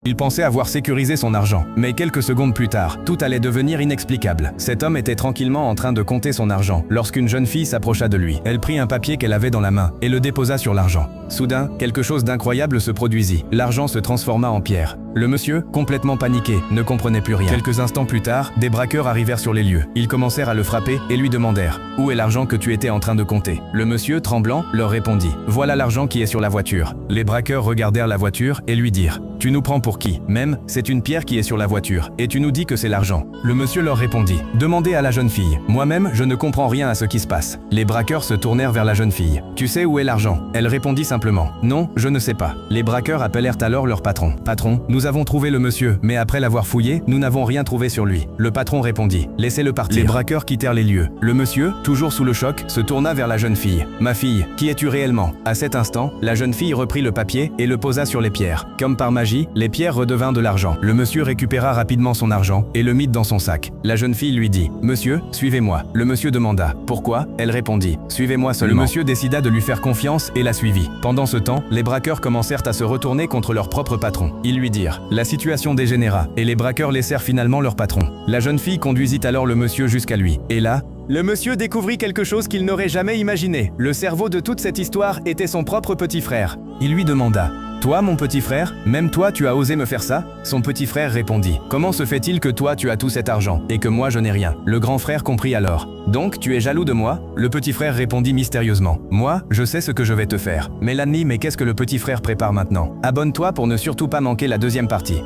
Il pensait avoir sécurisé son argent. Mais quelques secondes plus tard, tout allait devenir inexplicable. Cet homme était tranquillement en train de compter son argent lorsqu'une jeune fille s'approcha de lui. Elle prit un papier qu'elle avait dans la main et le déposa sur l'argent. Soudain, quelque chose d'incroyable se produisit. L'argent se transforma en pierre. Le monsieur, complètement paniqué, ne comprenait plus rien. Quelques instants plus tard, des braqueurs arrivèrent sur les lieux. Ils commencèrent à le frapper et lui demandèrent « Où est l'argent que tu étais en train de compter ?» Le monsieur, tremblant, leur répondit « Voilà l'argent qui est sur la voiture. » Les braqueurs regardèrent la voiture et lui dirent « Tu nous prends pour qui? Même, c'est une pierre qui est sur la voiture, et tu nous dis que c'est l'argent. » Le monsieur leur répondit « Demandez à la jeune fille. Moi-même, je ne comprends rien à ce qui se passe. » Les braqueurs se tournèrent vers la jeune fille. « Tu sais où est l'argent ?» Elle répondit simplement « Non, je ne sais pas. » Les braqueurs appelèrent alors leur patron. « Patron, nous avons trouvé le monsieur, mais après l'avoir fouillé, nous n'avons rien trouvé sur lui. » Le patron répondit « Laissez-le partir. » Les braqueurs quittèrent les lieux. Le monsieur, toujours sous le choc, se tourna vers la jeune fille. « Ma fille, qui es-tu réellement ?» À cet instant, la jeune fille reprit le papier et le posa sur les pierres. Comme par magie, les pierres redevinrent de l'argent. Le monsieur récupéra rapidement son argent et le mit dans son sac. La jeune fille lui dit « Monsieur, suivez-moi. » Le monsieur demanda « Pourquoi ?» Elle répondit « Suivez-moi seulement. » Le monsieur décida de lui faire confiance et la suivit. Pendant ce temps, les braqueurs commencèrent à se retourner contre leur propre patron. Ils lui dirent « La situation dégénéra » et les braqueurs laissèrent finalement leur patron. La jeune fille conduisit alors le monsieur jusqu'à lui. Et là, le monsieur découvrit quelque chose qu'il n'aurait jamais imaginé. Le cerveau de toute cette histoire était son propre petit frère. Il lui demanda « Toi, mon petit frère, même toi tu as osé me faire ça ?» Son petit frère répondit « Comment se fait-il que toi tu as tout cet argent et que moi je n'ai rien ?» Le grand frère comprit alors « Donc tu es jaloux de moi ?» Le petit frère répondit mystérieusement « Moi, je sais ce que je vais te faire. » Mais qu'est-ce que le petit frère prépare maintenant? Abonne-toi pour ne surtout pas manquer la deuxième partie.